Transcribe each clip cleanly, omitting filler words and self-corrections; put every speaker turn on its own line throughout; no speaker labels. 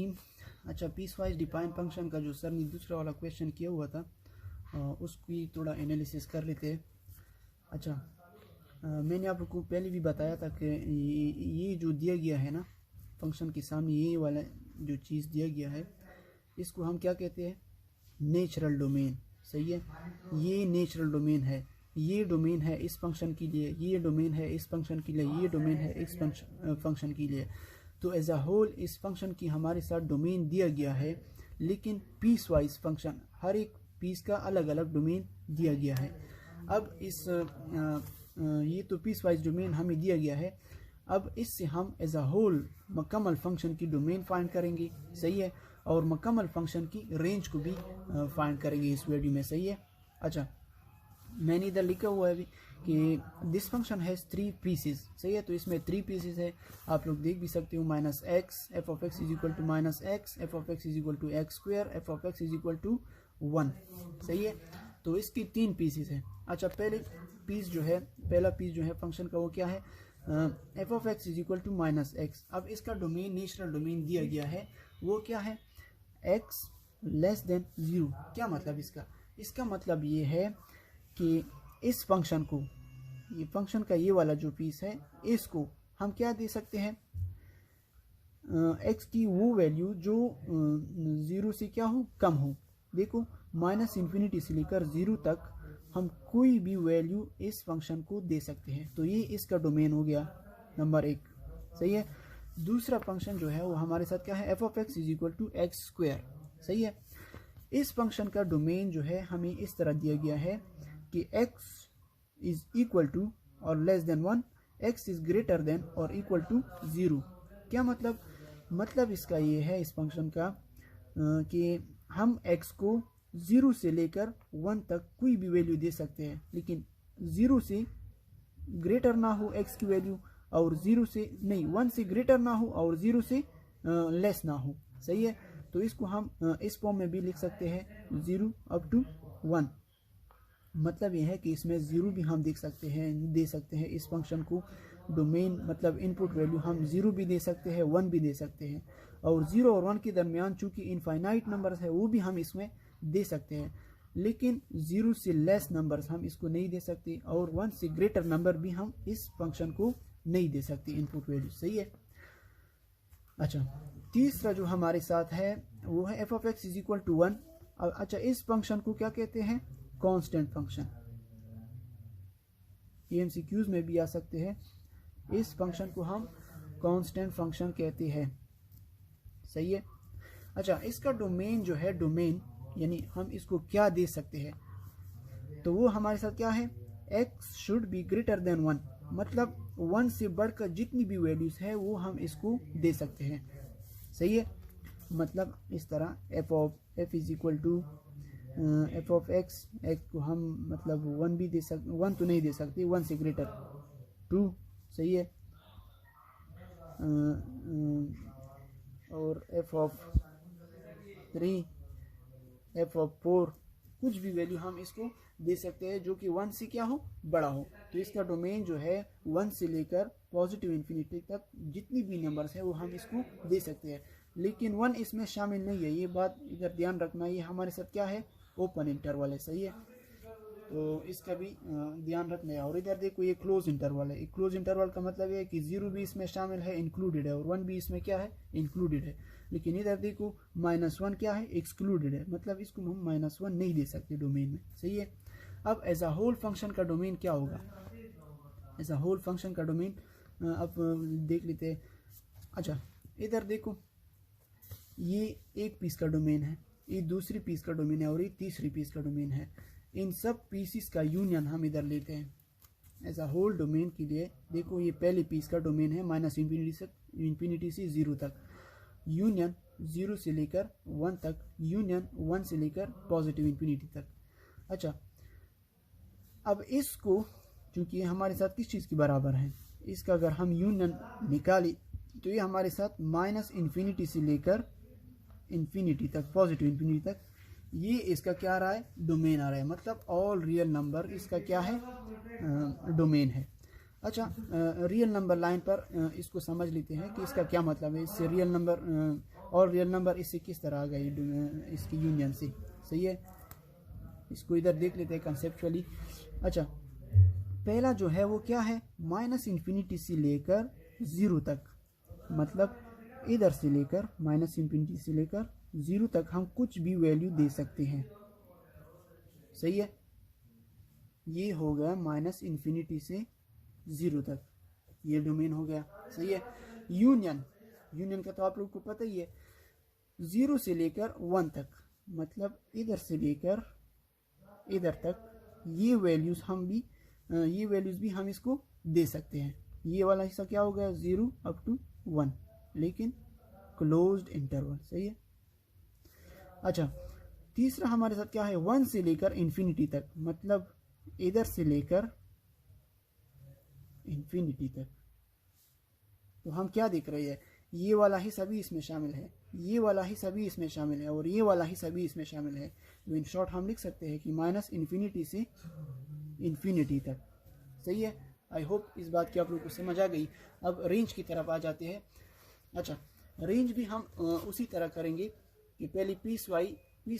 रहीम। अच्छा, piece wise define function का जो सर ने दूसरा वाला क्वेश्चन किया हुआ था उसकी थोड़ा एनालिसिस कर लेते हैं। अच्छा, मैंने आपको पहले भी बताया था कि ये जो दिया गया है ना फंक्शन के सामने, ये वाला जो चीज़ दिया गया है इसको हम क्या कहते हैं, नेचुरल डोमेन। सही है, ये नेचुरल डोमेन है, ये डोमेन है इस फंक्शन के लिए, ये डोमेन है इस फंक्शन के लिए, ये डोमेन है इस फंक्शन के लिए। तो एज अ होल इस फंक्शन की हमारे साथ डोमेन दिया गया है, लेकिन पीस वाइज फंक्शन हर एक पीस का अलग अलग डोमेन दिया गया है। अब इस ये तो पीस वाइज डोमेन हमें दिया गया है। अब इससे हम एज अ होल मुकम्मल फंक्शन की डोमेन फाइंड करेंगे। सही है, और मुकम्मल फंक्शन की रेंज को भी फाइंड करेंगे इस वीडियो में। सही है। अच्छा, मैंने इधर लिखा हुआ है अभी कि दिस फंक्शन हैज़ 3 पीसेस। सही है, तो इसमें 3 पीसेस है, आप लोग देख भी सकते हो। Minus x, f of x is equal to minus x, f of x is equal to x square, f of x is equal to 1। सही है, तो इसकी 3 पीसेस है। अच्छा, पहला पीस जो है फंक्शन का वो क्या है, f of x is equal to minus x. अब इसका डोमेन, नेचुरल डोमेन दिया गया है, वो क्या है, एक्स लेस देन 0। क्या मतलब इसका मतलब ये है कि इस फंक्शन को, ये फंक्शन का ये वाला जो पीस है, इसको हम क्या दे सकते हैं, एक्स की वो वैल्यू जो 0 से क्या हो, कम हो। देखो, माइनस इन्फिनिटी से लेकर 0 तक हम कोई भी वैल्यू इस फंक्शन को दे सकते हैं। तो ये इसका डोमेन हो गया नंबर 1। सही है। दूसरा फंक्शन जो है वो हमारे साथ क्या है, f of x is equal to x square. सही है, इस फंक्शन का डोमेन जो है हमें इस तरह दिया गया है कि x इज इक्वल टू और less than 1, x is greater than और इक्वल टू 0। क्या मतलब इसका ये है इस फंक्शन का कि हम x को 0 से लेकर 1 तक कोई भी वैल्यू दे सकते हैं, लेकिन 0 से ग्रेटर ना हो x की वैल्यू, और 1 से ग्रेटर ना हो और 0 से लेस ना हो। सही है, तो इसको हम इस फॉर्म में भी लिख सकते हैं, 0 अप टू 1। मतलब यह है कि इसमें 0 भी हम दे सकते हैं इस फंक्शन को डोमेन, मतलब इनपुट वैल्यू हम 0 भी दे सकते हैं, 1 भी दे सकते हैं। और 0 और 1 के दरमियान चूंकि इनफाइनाइट नंबर्स है वो भी हम इसमें दे सकते हैं, लेकिन 0 से लेस नंबर्स हम इसको नहीं दे सकते, और 1 से ग्रेटर नंबर भी हम इस फंक्शन को नहीं दे सकते इनपुट वैल्यू। सही है। अच्छा, तीसरा जो हमारे साथ है वो है f of x is equal to 1। अच्छा, इस फंक्शन को क्या कहते हैं, कांस्टेंट फंक्शन। एमसीक्यूज में भी आ सकते हैं। इस फंक्शन को हम कांस्टेंट फंक्शन कहते हैं। सही है। अच्छा, इसका डोमेन जो है, डोमेन यानी हम इसको क्या दे सकते हैं, तो वो हमारे साथ क्या है, x should be greater than 1। मतलब 1 से बढ़कर जितनी भी वैल्यूज है वो हम इसको दे सकते हैं। सही है, मतलब इस तरह f is equal to f of x को हम मतलब 1 भी दे सकते, 1 तो नहीं दे सकते, 1 से ग्रेटर 2। सही है, और एफ ऑफ 3, एफ ऑफ 4, कुछ भी वैल्यू हम इसको दे सकते हैं जो कि 1 से क्या हो, बड़ा हो। तो इसका डोमेन जो है 1 से लेकर पॉजिटिव इन्फिनिटी तक जितनी भी नंबर्स है वो हम इसको दे सकते हैं, लेकिन 1 इसमें शामिल नहीं है। ये बात इधर ध्यान रखना, ये हमारे साथ क्या है, ओपन इंटरवल है। सही है, तो इसका भी ध्यान रखना है। और इधर देखो, ये क्लोज इंटरवल है। क्लोज इंटरवल का मतलब ये है कि 0 भी इसमें शामिल है, इंक्लूडेड है, और 1 भी इसमें क्या है, इंक्लूडेड है। लेकिन इधर देखो, -1 क्या है, एक्सक्लूडेड है, मतलब इसको हम -1 नहीं दे सकते डोमेन में। सही है। अब एज अ होल फंक्शन का डोमेन क्या होगा, एज अ होल फंक्शन का डोमेन अब देख लेते हैं। अच्छा, इधर देखो, ये एक पीस का डोमेन है, ये दूसरी पीस का डोमेन है, और ये तीसरी पीस का डोमेन है। इन सब पीसीस का यूनियन हम इधर लेते हैं एज अ होल डोमेन के लिए। देखो, ये पहले पीस का डोमेन है, माइनस इन्फिनिटी से 0 तक, यूनियन 0 से लेकर 1 तक, यूनियन 1 से लेकर पॉजिटिव इन्फिनिटी तक। अच्छा, अब इसको चूंकि हमारे साथ किस चीज़ के बराबर है, इसका अगर हम यूनियन निकालें तो ये हमारे साथ माइनस इन्फिनिटी से लेकर इन्फिनिटी तक, पॉजिटिव इन्फिनिटी तक, ये इसका क्या आ रहा है, डोमेन आ रहा है। मतलब ऑल रियल नंबर इसका क्या है, डोमेन है। अच्छा, रियल नंबर लाइन पर इसको समझ लेते हैं कि इसका क्या मतलब है। इससे रियल नंबर और रियल नंबर इससे किस तरह आ गई इसकी यूनियन से। सही है, इसको इधर देख लेते हैं कंसेप्चुअली। अच्छा, पहला जो है वो क्या है, माइनस इन्फिनिटी से लेकर 0 तक, मतलब इधर से लेकर माइनस इन्फिनिटी से लेकर 0 तक हम कुछ भी वैल्यू दे सकते हैं। सही है, ये हो गया माइनस इन्फिनिटी से 0 तक, ये डोमेन हो गया। सही है, यूनियन का तो आप लोग को पता ही है, 0 से लेकर 1 तक, मतलब इधर से लेकर इधर तक ये वैल्यूज भी हम इसको दे सकते हैं। ये वाला हिस्सा क्या हो गया, 0 अप टू 1, लेकिन क्लोज्ड इंटरवल। सही है। अच्छा, तीसरा हमारे साथ क्या है, 1 से लेकर इन्फिनिटी तक, मतलब इधर से लेकर इन्फिनिटी तक। तो हम क्या देख रहे हैं, ये वाला ही सभी इसमें शामिल है, ये वाला ही सभी इसमें शामिल है, और ये वाला ही सभी इसमें शामिल है। तो इन शॉर्ट हम लिख सकते हैं कि माइनस इन्फिनिटी से इन्फिनिटी तक। सही है, आई होप इस बात की आप लोगों को समझ आ गई। अब रेंज की तरफ आ जाते हैं। अच्छा, रेंज भी हम उसी तरह करेंगे कि पहले पीस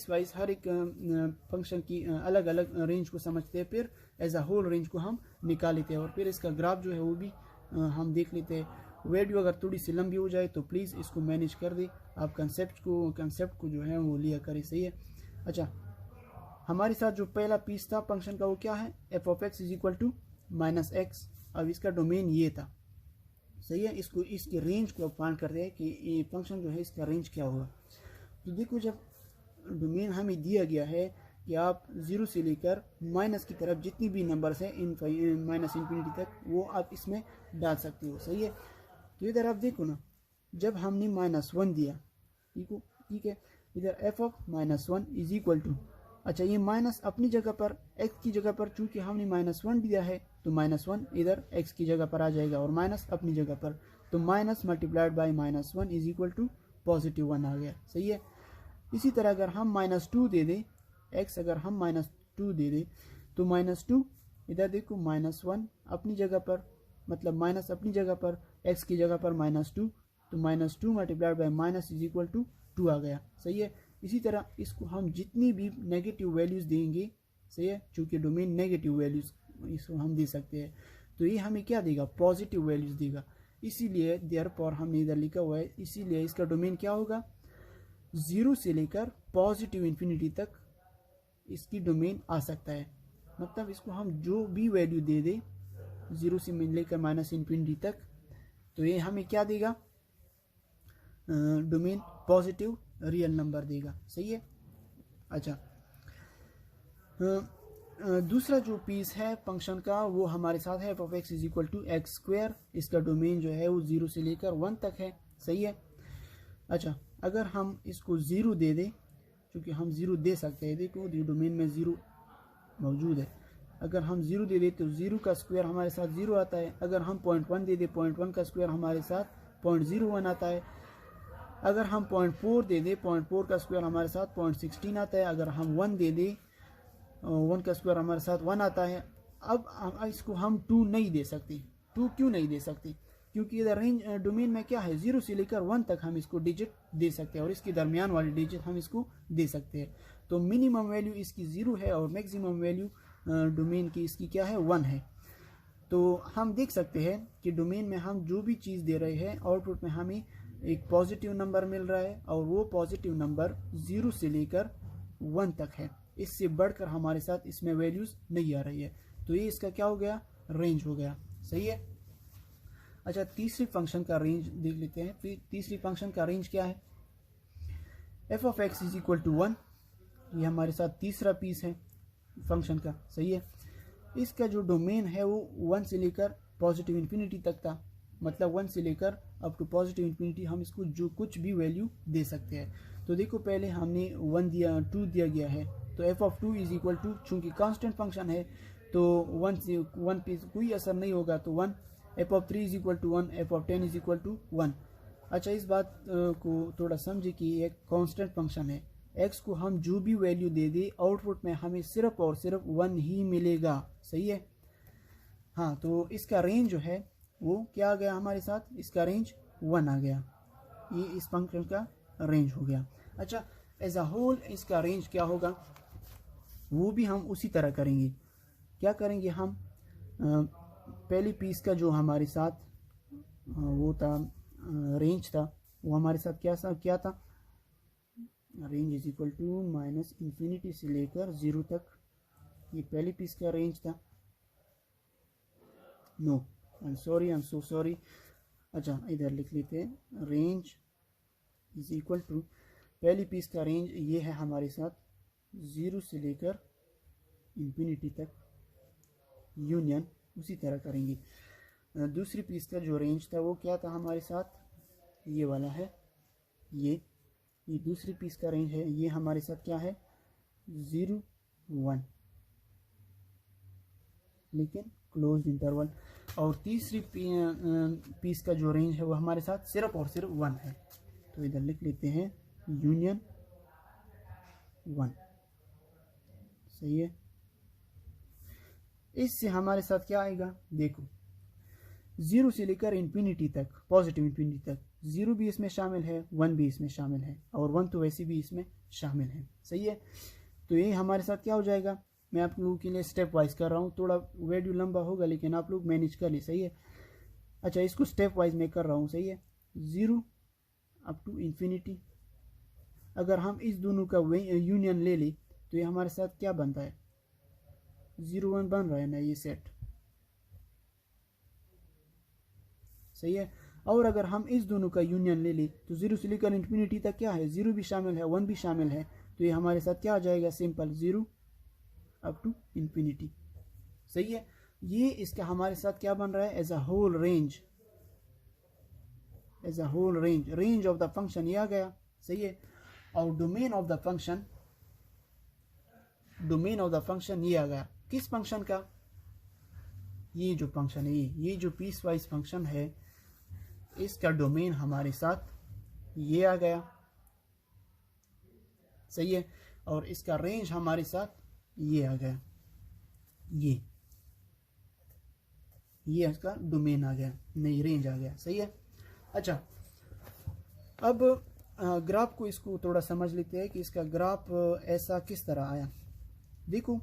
वाइज हर एक फंक्शन की अलग अलग रेंज को समझते हैं, फिर एज अ होल रेंज को हम निकाल लेते हैं, और फिर इसका ग्राफ जो है वो भी हम देख लेते हैं। वीडियो अगर थोड़ी सी लंबी हो जाए तो प्लीज़ इसको मैनेज कर दे, आप कंसेप्ट को जो है वो लिया करें। सही है। अच्छा, हमारे साथ जो पहला पीस था फंक्शन का वो क्या है, f of x is equal to minus x. अब इसका डोमेन ये था। सही है, इसकी रेंज को अब फाइंड करते हैं कि ये फंक्शन जो है इसका रेंज क्या होगा। तो देखो, जब डोमेन हमें दिया गया है कि आप 0 से लेकर माइनस की तरफ जितनी भी नंबर्स हैं माइनस इन्फिनिटी तक, वो आप इसमें डाल सकते हो। सही है। तो इधर आप देखो ना, जब हमने -1 दिया, ठीक है, इधर f of -1 is equal to, अच्छा ये माइनस अपनी जगह पर x की जगह पर, चूंकि हमने -1 दिया है तो -1 इधर x की जगह पर आ जाएगा, और माइनस अपनी जगह पर, तो minus multiplied by -1 is equal to +1 आ गया। सही है। इसी तरह अगर हम -2 दे दें, x अगर हम -2 दे दें, तो -2 इधर देखो, -1 अपनी जगह पर, मतलब माइनस अपनी जगह पर, x की जगह पर -2, तो -2 multiplied by minus is equal to 2 आ गया। सही है। इसी तरह इसको हम जितनी भी नेगेटिव वैल्यूज देंगे, सही है, चूंकि डोमेन नेगेटिव वैल्यूज इसको हम दे सकते हैं, तो ये हमें क्या देगा, पॉजिटिव वैल्यूज देगा। इसीलिए देयरफॉर हमने इधर लिखा हुआ है, इसीलिए इसका डोमेन क्या होगा, 0 से लेकर पॉजिटिव इन्फिनिटी तक इसकी डोमेन आ सकता है। मतलब इसको हम जो भी वैल्यू दे दे 0 से लेकर माइनस इन्फिनिटी तक, तो ये हमें क्या देगा, डोमेन पॉजिटिव रियल नंबर देगा। सही है। अच्छा, दूसरा जो पीस है फंक्शन का वो हमारे साथ है f of x is equal to x square. इसका डोमेन जो है वो 0 से लेकर 1 तक है। सही है। अच्छा, अगर हम इसको 0 दे दें, क्योंकि हम 0 दे सकते हैं, देखो डोमेन में 0 मौजूद है, अगर हम 0 दे दें तो 0 का स्क्वायर हमारे साथ 0 आता है। अगर हम 0.1 दे दें, 0.1 का स्क्वायर हमारे साथ 0.01 आता है। अगर हम 0.4 दे दें, 0.4 का स्क्वायर हमारे साथ 0.16 आता है। अगर हम 1 दे दें, 1 का स्क्वायर हमारे साथ 1 आता है। अब इसको हम 2 नहीं दे सकते। 2 क्यों नहीं दे सकते, क्योंकि इधर रेंज डोमेन में क्या है, 0 से लेकर 1 तक हम इसको डिजिट दे सकते हैं, और इसके दरमियान वाली डिजिट हम इसको दे सकते हैं। तो मिनिमम वैल्यू इसकी 0 है, और मैक्सिमम वैल्यू डोमेन की इसकी क्या है, 1 है। तो हम देख सकते हैं कि डोमेन में हम जो भी चीज़ दे रहे हैं, आउटपुट में हमें एक पॉजिटिव नंबर मिल रहा है, और वो पॉजिटिव नंबर 0 से लेकर 1 तक है। इससे बढ़कर हमारे साथ इसमें वैल्यूज नहीं आ रही है। तो ये इसका क्या हो गया, रेंज हो गया। सही है। अच्छा, तीसरी फंक्शन का रेंज देख लेते हैं। फिर तीसरी फंक्शन का रेंज क्या है, f of x is equal to 1। ये हमारे साथ तीसरा पीस है फंक्शन का। सही है। इसका जो डोमेन है वो 1 से लेकर पॉजिटिव इन्फिनिटी तक था, मतलब 1 से लेकर अप टू पॉजिटिव इन्फिनिटी हम इसको जो कुछ भी वैल्यू दे सकते हैं। तो देखो, पहले हमने 2 दिया गया है, तो f of 2 is equal to, चूँकि कांस्टेंट फंक्शन है तो 1 पे कोई असर नहीं होगा, तो 1। F of 3 is equal to 1, f of 10 is equal to 1। अच्छा, इस बात को थोड़ा समझे कि एक कांस्टेंट फंक्शन है, एक्स को हम जो भी वैल्यू दे दे, आउटपुट में हमें सिर्फ और सिर्फ 1 ही मिलेगा। सही है। हाँ, तो इसका रेंज जो है वो क्या आ गया हमारे साथ, इसका रेंज 1 आ गया। ये इस फंक्शन का रेंज हो गया। अच्छा, एज अ होल इसका रेंज क्या होगा वो भी हम उसी तरह करेंगे। क्या करेंगे हम, पहली पीस का जो हमारे साथ वो था रेंज था, वो हमारे साथ क्या था, range is equal to minus infinity से लेकर 0 तक, ये पहली पीस का रेंज था। No, I am so sorry. अच्छा, इधर लिख लेते हैं, रेंज इज इक्वल टू, पहली पीस का रेंज ये है हमारे साथ 0 से लेकर इन्फिनिटी तक, यूनियन उसी तरह करेंगे। दूसरी पीस का जो रेंज था वो क्या था हमारे साथ, ये वाला है, ये दूसरी पीस का रेंज है, ये हमारे साथ क्या है 0 1, लेकिन क्लोज इंटरवल। और तीसरी पीस का जो रेंज है वो हमारे साथ सिर्फ और सिर्फ 1 है, तो इधर लिख लेते हैं यूनियन 1। सही है। इससे हमारे साथ क्या आएगा, देखो 0 से लेकर इन्फिनिटी तक, पॉजिटिव इन्फिनिटी तक, 0 भी इसमें शामिल है, 1 भी इसमें शामिल है, और 1 तो वैसे भी इसमें शामिल है। सही है। तो ये हमारे साथ क्या हो जाएगा, मैं आप लोगों के लिए स्टेप वाइज कर रहा हूँ, थोड़ा वीडियो लंबा होगा लेकिन आप लोग मैनेज कर ले। सही है। अच्छा, इसको स्टेप वाइज मैं कर रहा हूँ। सही है। 0 अप टू इन्फिनिटी, अगर हम इस दोनों का यूनियन ले ले तो ये हमारे साथ क्या बनता है, 0 1 बन रहा है ना ये सेट। सही है। और अगर हम इस दोनों का यूनियन ले ले तो 0 से लेकर इन्फिनिटी तक क्या है, 0 भी शामिल है, 1 भी शामिल है, तो ये हमारे साथ क्या आ जाएगा, सिंपल 0 अप टू इन्फिनिटी। सही है। ये इसका हमारे साथ क्या बन रहा है, as a whole range, as a whole range of the function ये आ गया। सही है। और डोमेन ऑफ द फंक्शन ये आ गया, किस फंक्शन का, ये जो फंक्शन है, ये जो पीस वाइज फंक्शन है, इसका डोमेन हमारे साथ ये आ गया। सही है। और इसका रेंज हमारे साथ ये आ गया, ये इसका डोमेन आ गया, नहीं रेंज आ गया। सही है। अच्छा, अब ग्राफ को इसको थोड़ा समझ लेते हैं कि इसका ग्राफ ऐसा किस तरह आया। देखो,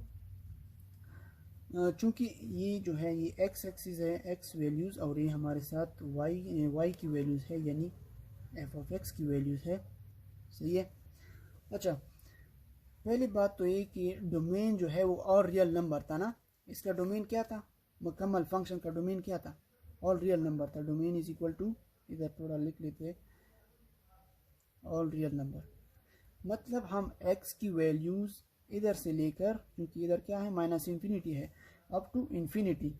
चूंकि ये जो है ये एक्स एक्सिस है, एक्स वैल्यूज़, और ये हमारे साथ वाई की वैल्यूज़ है, यानी एफ ऑफ एक्स की वैल्यूज़ है। सही है। अच्छा, पहली बात तो ये कि डोमेन जो है वो और रियल नंबर था ना, इसका डोमेन क्या था, मुकम्मल फंक्शन का डोमेन क्या था, ऑल रियल नंबर था। डोमेन इज इक्वल टू, इधर थोड़ा लिख लेते हैं, ऑल रियल नंबर, मतलब हम x की वैल्यूज़ इधर से लेकर, क्योंकि इधर क्या है माइनस इन्फिनिटी है, अप टू इन्फिनिटी,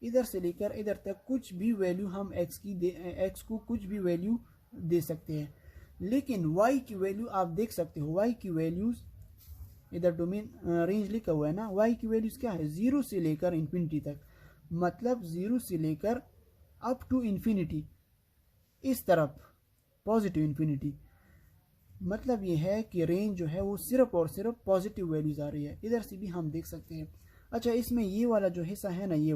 इधर से लेकर इधर तक कुछ भी वैल्यू हम x को कुछ भी वैल्यू दे सकते हैं। लेकिन y की वैल्यू आप देख सकते हो, y की वैल्यूज़ इधर डोमेन रेंज लिखा हुआ है ना, y की वैल्यूज़ क्या है, 0 से लेकर इन्फिनिटी तक, मतलब 0 से लेकर अप टू इन्फिनिटी, इस तरफ पॉजिटिव इन्फिनिटी, मतलब ये है कि रेंज जो है वो सिर्फ और सिर्फ पॉजिटिव वैल्यूज आ रही है। इधर से भी हम देख सकते हैं। अच्छा, इसमें ये वाला जो हिस्सा है ना, ये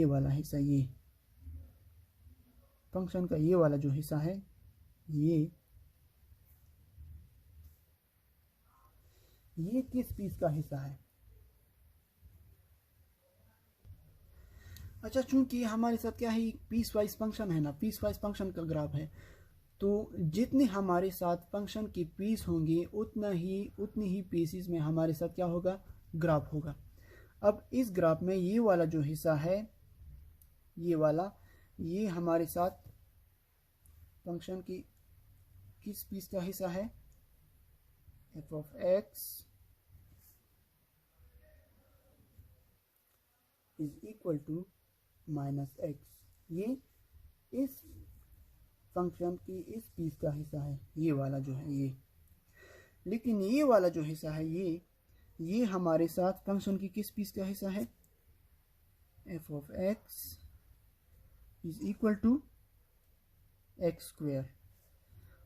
वाला हिस्सा, ये फंक्शन का ये वाला जो हिस्सा है, ये किस पीस का हिस्सा है। अच्छा, चूंकि हमारे साथ क्या है, पीस वाइज फंक्शन है ना, पीस वाइज फंक्शन का ग्राफ है, तो जितने हमारे साथ फंक्शन की पीस होंगे उतनी ही पीसीस में हमारे साथ क्या होगा, ग्राफ होगा। अब इस ग्राफ में ये वाला जो हिस्सा है, ये हमारे साथ फंक्शन की किस पीस का हिस्सा है, f of x is equal to minus x, ये इस फंक्शन की इस पीस का हिस्सा है, ये वाला जो है ये। लेकिन ये वाला जो हिस्सा है, ये हमारे साथ फंक्शन की किस पीस का हिस्सा है, f of x is equal to x square.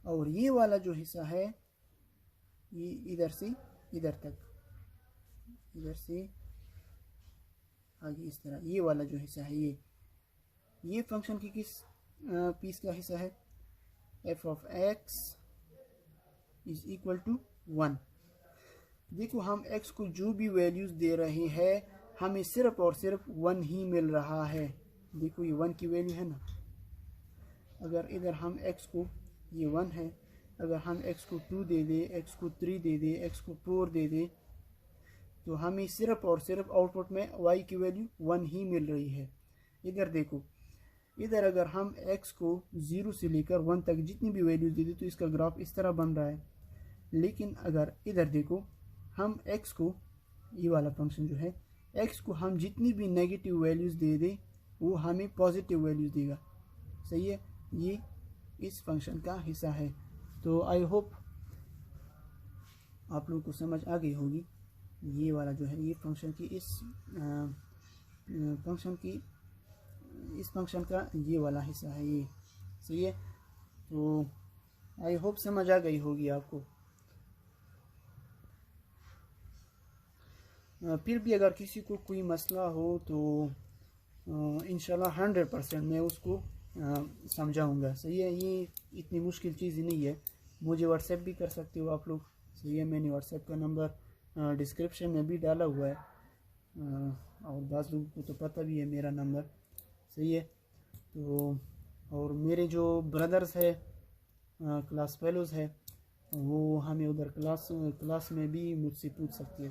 और ये वाला जो हिस्सा है, ये इधर से इधर तक, इधर से आगे इस तरह, ये वाला जो हिस्सा है, ये फंक्शन की किस पीस का हिस्सा है, f of x is equal to 1। देखो हम x को जो भी वैल्यूज़ दे रहे हैं हमें सिर्फ और सिर्फ 1 ही मिल रहा है। देखो ये 1 की वैल्यू है ना, अगर इधर हम x को, ये 1 है, अगर हम x को 2 दे दे, x को 3 दे दे, x को 4 दे दे, तो हमें सिर्फ और सिर्फ आउटपुट में y की वैल्यू 1 ही मिल रही है। इधर देखो, इधर अगर हम x को 0 से लेकर 1 तक जितनी भी वैल्यूज दे दे तो इसका ग्राफ इस तरह बन रहा है। लेकिन अगर इधर देखो हम x को, ये वाला फंक्शन जो है, x को हम जितनी भी नेगेटिव वैल्यूज़ दे दें वो हमें पॉजिटिव वैल्यूज़ देगा। सही है, ये इस फंक्शन का हिस्सा है। तो आई होप आप लोगों को समझ आ गई होगी। ये वाला जो है ये फंक्शन की इस फंक्शन का ये वाला हिस्सा है ये। सही है, तो आई होप समझ आ गई होगी आपको। फिर भी अगर किसी को कोई मसला हो तो इंशाल्लाह 100% मैं उसको समझाऊंगा। सही है, ये इतनी मुश्किल चीज़ ही नहीं है। मुझे व्हाट्सएप भी कर सकते हो आप लोग। सही है, मैंने व्हाट्सएप का नंबर डिस्क्रिप्शन में भी डाला हुआ है, और बाज़ लोगों को तो पता भी है मेरा नंबर। सही है, तो और मेरे जो ब्रदर्स है क्लास फेलोज़ है वो हमें उधर क्लास में भी मुझसे पूछ सकती है।